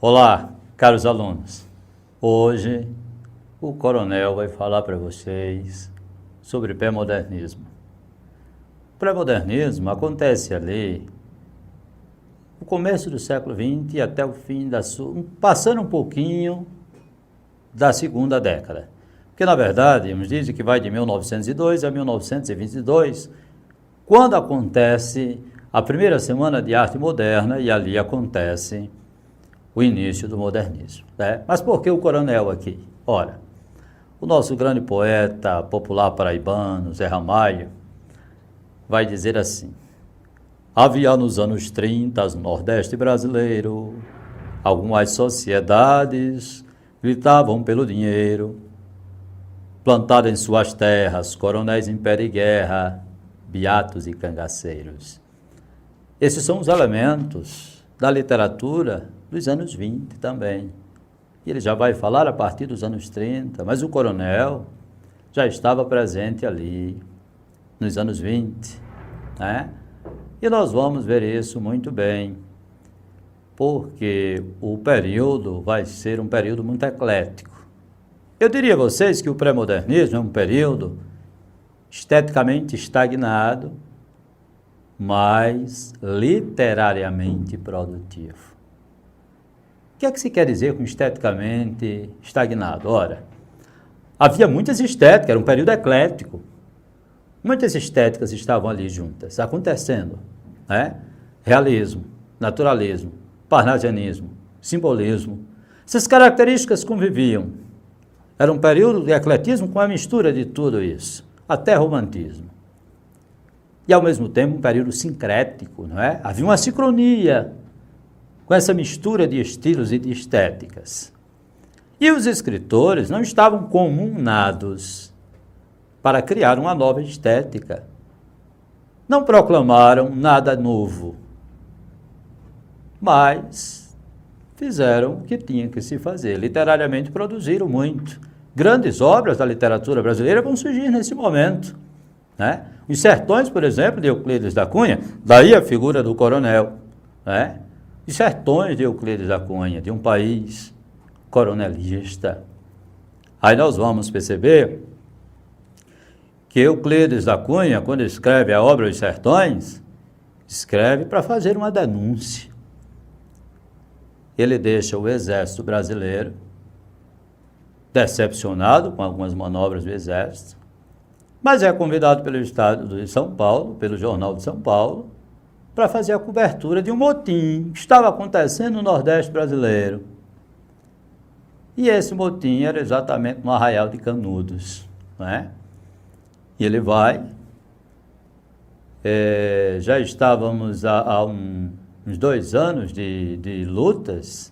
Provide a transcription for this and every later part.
Olá, caros alunos. Hoje o coronel vai falar para vocês sobre pré-modernismo. O pré-modernismo acontece ali no começo do século XX e até o fim passando um pouquinho da segunda década. Porque, na verdade, nos dizem que vai de 1902 a 1922, quando acontece a primeira Semana de Arte Moderna, e ali acontece o início do modernismo, né? Mas por que o coronel aqui? Ora, o nosso grande poeta popular paraibano, Zé Ramalho, vai dizer assim: havia nos anos 30, no Nordeste brasileiro, algumas sociedades gritavam pelo dinheiro, plantadas em suas terras, coronéis em pé de guerra, beatos e cangaceiros. Esses são os elementos da literatura dos anos 20 também. E ele já vai falar a partir dos anos 30, mas o coronel já estava presente ali nos anos 20, né? E nós vamos ver isso muito bem, porque o período vai ser um período muito eclético. Eu diria a vocês que o pré-modernismo é um período esteticamente estagnado, mas literariamente produtivo. O que é que se quer dizer com esteticamente estagnado? Ora, havia muitas estéticas, era um período eclético. Muitas estéticas estavam ali juntas, acontecendo, né? Realismo, naturalismo, parnasianismo, simbolismo. Essas características conviviam. Era um período de ecletismo com a mistura de tudo isso, até romantismo. E, ao mesmo tempo, um período sincrético, não é? Havia uma sincronia com essa mistura de estilos e de estéticas. E os escritores não estavam comunados para criar uma nova estética. Não proclamaram nada novo, mas fizeram o que tinha que se fazer. Literariamente produziram muito. Grandes obras da literatura brasileira vão surgir nesse momento, né? Os Sertões, por exemplo, de Euclides da Cunha, daí a figura do coronel, né? Os Sertões de Euclides da Cunha, de um país coronelista. Aí nós vamos perceber que Euclides da Cunha, quando escreve a obra Os Sertões, escreve para fazer uma denúncia. Ele deixa o exército brasileiro decepcionado com algumas manobras do exército, mas é convidado pelo Estado de São Paulo, pelo Jornal de São Paulo, para fazer a cobertura de um motim que estava acontecendo no Nordeste brasileiro. E esse motim era exatamente no Arraial de Canudos, né? E ele vai, já estávamos há uns 2 anos de lutas,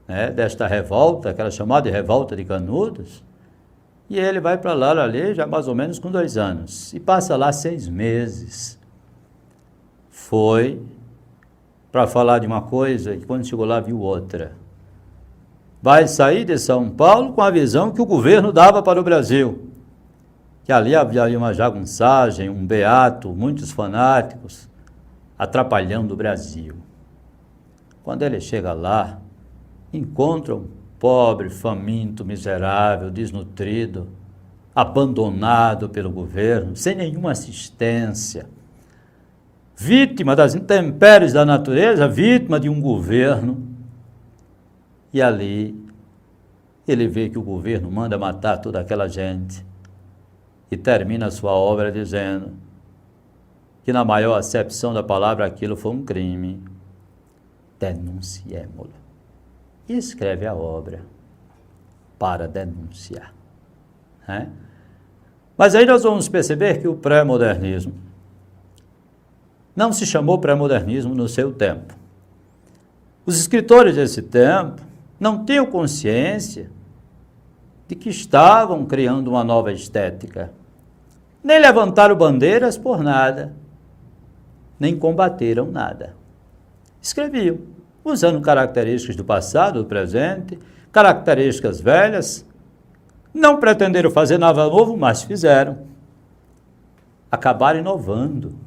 né, desta revolta, aquela chamada de Revolta de Canudos, e ele vai para lá ali já mais ou menos com 2 anos, e passa lá 6 meses. Foi para falar de uma coisa e quando chegou lá viu outra. Vai sair de São Paulo com a visão que o governo dava para o Brasil, que ali havia uma jagunçagem, um beato, muitos fanáticos, atrapalhando o Brasil. Quando ele chega lá, encontra um pobre, faminto, miserável, desnutrido, abandonado pelo governo, sem nenhuma assistência, vítima das intempéries da natureza, vítima de um governo. E ali ele vê que o governo manda matar toda aquela gente e termina a sua obra dizendo que, na maior acepção da palavra, aquilo foi um crime. Denunciemo-lo. E escreve a obra para denunciar, né? Mas aí nós vamos perceber que o pré-modernismo não se chamou pré-modernismo no seu tempo. Os escritores desse tempo não tinham consciência de que estavam criando uma nova estética. Nem levantaram bandeiras por nada, nem combateram nada. Escreviam, usando características do passado, do presente, características velhas. Não pretenderam fazer nada novo, mas fizeram. Acabaram inovando.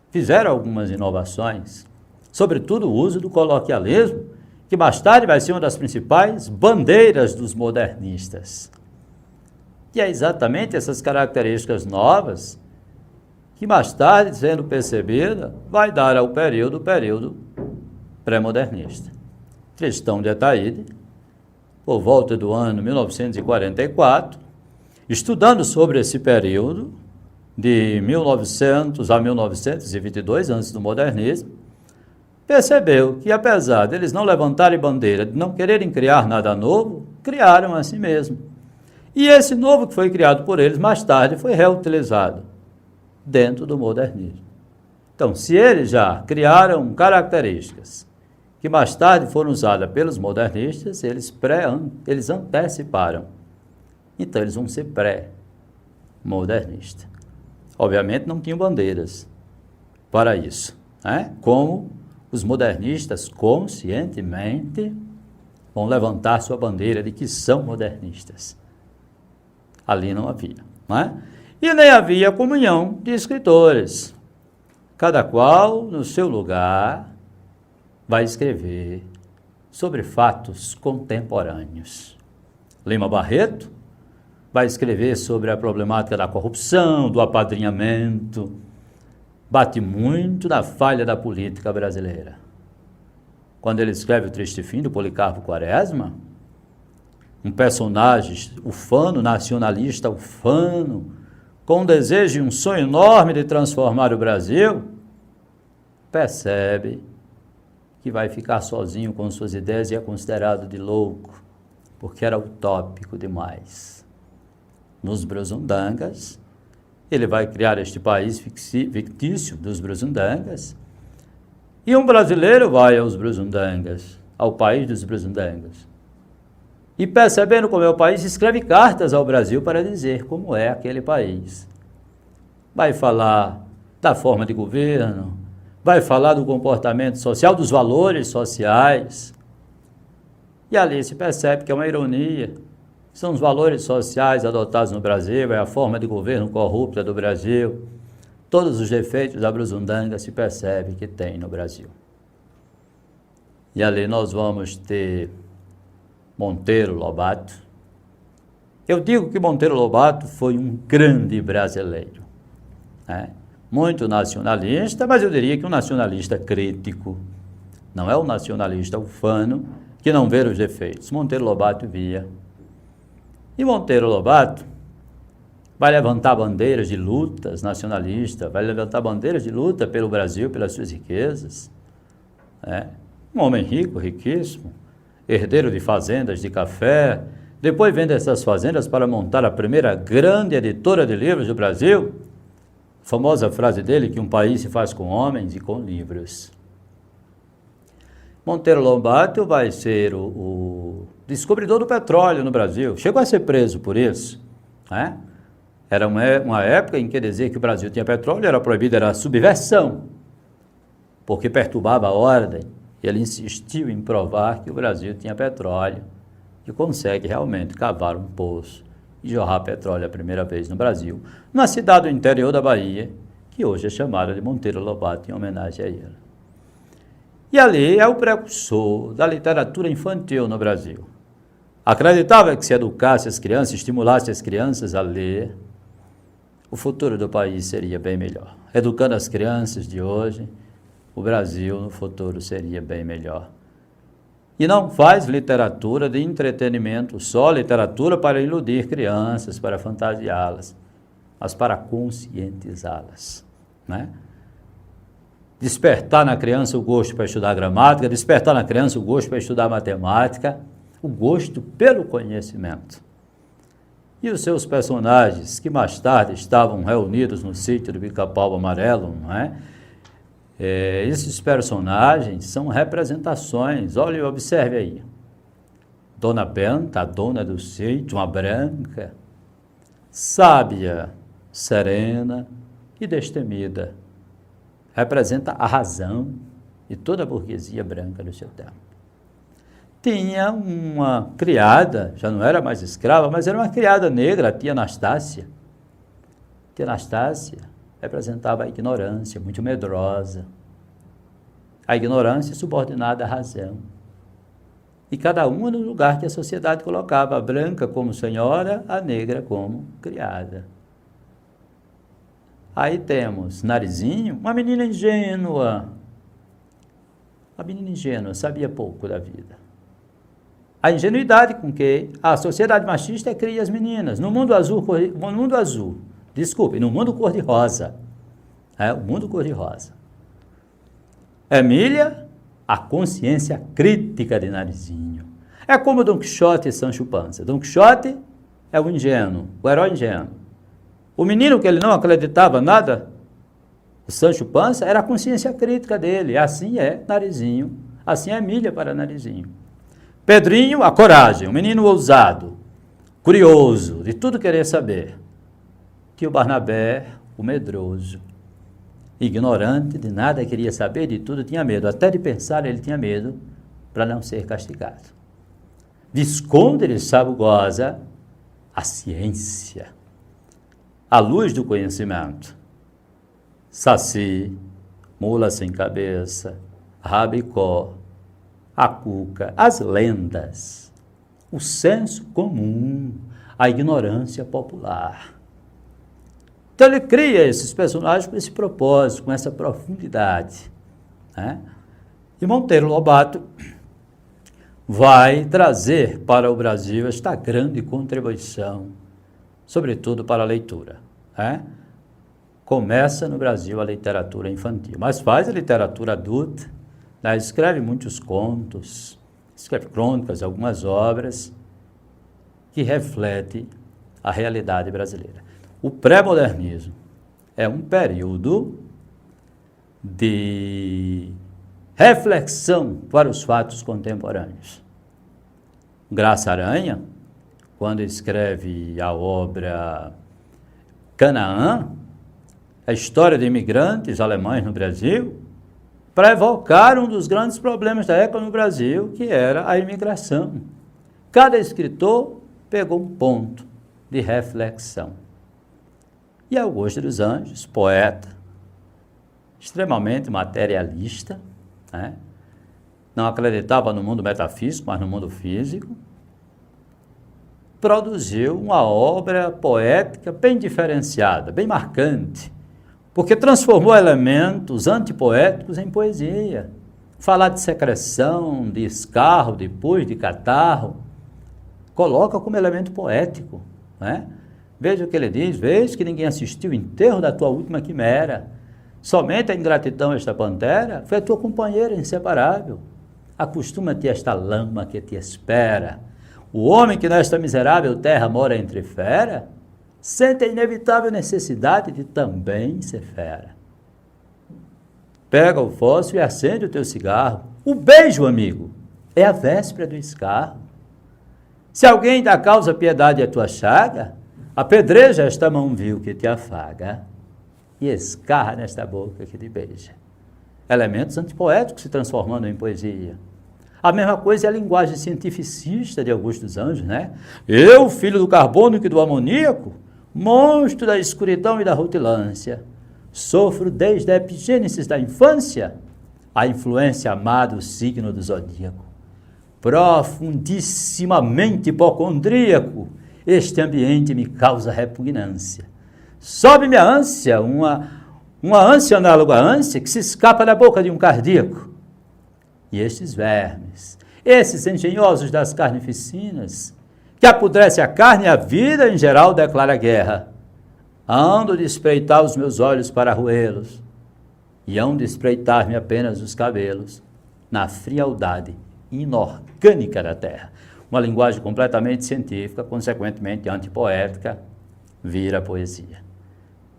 Fizeram algumas inovações, sobretudo o uso do coloquialismo que mais tarde vai ser uma das principais bandeiras dos modernistas. E é exatamente essas características novas que mais tarde, sendo percebida, vai dar ao período pré-modernista. Tristão de Ataíde, por volta do ano 1944, estudando sobre esse período, de 1900 a 1922, antes do modernismo, percebeu que, apesar deles não levantarem bandeira, de não quererem criar nada novo, criaram a si mesmo. E esse novo que foi criado por eles, mais tarde, foi reutilizado dentro do modernismo. Então, se eles já criaram características que mais tarde foram usadas pelos modernistas, eles anteciparam. Então, eles vão ser pré-modernistas. Obviamente, não tinham bandeiras para isso, né? Como os modernistas conscientemente vão levantar sua bandeira de que são modernistas. Ali não havia, né? E nem havia comunhão de escritores. Cada qual, no seu lugar, vai escrever sobre fatos contemporâneos. Lima Barreto vai escrever sobre a problemática da corrupção, do apadrinhamento, bate muito na falha da política brasileira. Quando ele escreve O Triste Fim, do Policarpo Quaresma, um personagem ufano, nacionalista ufano, com um desejo e um sonho enorme de transformar o Brasil, percebe que vai ficar sozinho com suas ideias e é considerado de louco, porque era utópico demais. Nos Brusundangas, ele vai criar este país fictício dos Brusundangas, e um brasileiro vai aos Brusundangas, ao país dos Brusundangas, e percebendo como é o país, escreve cartas ao Brasil para dizer como é aquele país. Vai falar da forma de governo, vai falar do comportamento social, dos valores sociais, e ali se percebe que é uma ironia. São os valores sociais adotados no Brasil, é a forma de governo corrupta do Brasil. Todos os defeitos da Brusundanga se percebe que tem no Brasil. E ali nós vamos ter Monteiro Lobato. Eu digo que Monteiro Lobato foi um grande brasileiro, né? Muito nacionalista, mas eu diria que um nacionalista crítico. Não é um nacionalista ufano que não vê os defeitos. Monteiro Lobato via. E Monteiro Lobato vai levantar bandeiras de lutas nacionalistas, vai levantar bandeiras de luta pelo Brasil, pelas suas riquezas, né? Um homem rico, riquíssimo, herdeiro de fazendas de café, depois vende essas fazendas para montar a primeira grande editora de livros do Brasil. A famosa frase dele, que um país se faz com homens e com livros. Monteiro Lobato vai ser o descobridor do petróleo no Brasil. Chegou a ser preso por isso, né? Era uma época em que dizer que o Brasil tinha petróleo era proibido, era subversão, porque perturbava a ordem. Ele insistiu em provar que o Brasil tinha petróleo e consegue realmente cavar um poço e jorrar petróleo a primeira vez no Brasil, numa cidade do interior da Bahia, que hoje é chamada de Monteiro Lobato, em homenagem a ele. E ali é o precursor da literatura infantil no Brasil. Acreditava que se educasse as crianças, estimulasse as crianças a ler, o futuro do país seria bem melhor. Educando as crianças de hoje, o Brasil no futuro seria bem melhor. E não faz literatura de entretenimento, só literatura para iludir crianças, para fantasiá-las, mas para conscientizá-las, né? Despertar na criança o gosto para estudar gramática, despertar na criança o gosto para estudar matemática, o gosto pelo conhecimento. E os seus personagens, que mais tarde estavam reunidos no sítio do Pica-Pau Amarelo, não é? Esses personagens são representações. Olha e observe aí. Dona Benta, a dona do sítio, uma branca, sábia, serena e destemida. Representa a razão de toda a burguesia branca do seu tempo. Tinha uma criada, já não era mais escrava, mas era uma criada negra, a tia Anastácia. Tia Anastácia representava a ignorância, muito medrosa. A ignorância subordinada à razão. e cada uma no lugar que a sociedade colocava, a branca como senhora, a negra como criada. Aí temos Narizinho, uma menina ingênua. A menina ingênua sabia pouco da vida. A ingenuidade com que a sociedade machista cria as meninas. No mundo cor-de-rosa. O mundo cor-de-rosa. Emília, a consciência crítica de Narizinho. É como Dom Quixote e Sancho Panza. Dom Quixote é o ingênuo, o herói ingênuo. O menino que ele não acreditava nada, o Sancho Panza, era a consciência crítica dele. Assim é Narizinho, assim é Emília para Narizinho. Pedrinho, a coragem, um menino ousado, curioso, de tudo querer saber. Tio Barnabé, o medroso, ignorante, de nada queria saber, de tudo tinha medo. Até de pensar ele tinha medo para não ser castigado. Visconde de Sabugosa, a ciência, a luz do conhecimento. Saci, mula sem cabeça, Rabicó, a cuca, as lendas, o senso comum, a ignorância popular. Então ele cria esses personagens com esse propósito, com essa profundidade, né? E Monteiro Lobato vai trazer para o Brasil esta grande contribuição, sobretudo para a leitura, né? Começa no Brasil a literatura infantil, mas faz a literatura adulta, né? Escreve muitos contos, escreve crônicas, algumas obras que refletem a realidade brasileira. O pré-modernismo é um período de reflexão para os fatos contemporâneos. Graça Aranha, quando escreve a obra Canaã, a história de imigrantes alemães no Brasil, para evocar um dos grandes problemas da época no Brasil, que era a imigração. Cada escritor pegou um ponto de reflexão. E Augusto dos Anjos, poeta, extremamente materialista, né? Não acreditava no mundo metafísico, mas no mundo físico, produziu uma obra poética bem diferenciada, bem marcante, porque transformou elementos antipoéticos em poesia. Falar de secreção, de escarro, de pus, de catarro, coloca como elemento poético, né? Veja o que ele diz: vês que ninguém assistiu o enterro da tua última quimera. Somente a ingratidão esta pantera foi a tua companheira inseparável. Acostuma-te a esta lama que te espera. O homem que nesta miserável terra mora entre fera, sente a inevitável necessidade de também ser fera. Pega o fósforo e acende o teu cigarro. O beijo, amigo, é a véspera do escarro. Se alguém dá causa piedade à tua chaga, apedreja esta mão vil que te afaga e escarra nesta boca que te beija. Elementos antipoéticos se transformando em poesia. A mesma coisa é a linguagem cientificista de Augusto dos Anjos, né? Eu, filho do carbônico e do amoníaco, monstro da escuridão e da rutilância, sofro desde a epigênesis da infância a influência amada, o signo do zodíaco. Profundissimamente hipocondríaco, este ambiente me causa repugnância. Sobe-me a ânsia, uma ânsia análoga à ânsia que se escapa da boca de um cardíaco. E estes vermes, esses engenhosos das carnificinas, que apodrece a carne e a vida, em geral declara guerra. Ando de espreitar os meus olhos para roê-los, e hão de espreitar-me apenas os cabelos, na frialdade inorgânica da terra. Uma linguagem completamente científica, consequentemente antipoética, vira poesia.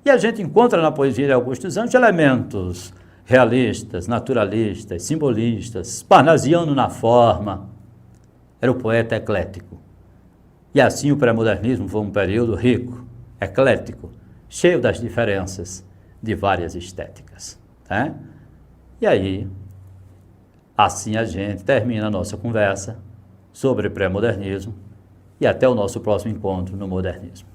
E a gente encontra na poesia de Augusto dos Anjos elementos realistas, naturalistas, simbolistas, parnasiano na forma. Era o poeta eclético. E assim o pré-modernismo foi um período rico, eclético, cheio das diferenças de várias estéticas, né? E aí, assim a gente termina a nossa conversa sobre pré-modernismo e até o nosso próximo encontro no modernismo.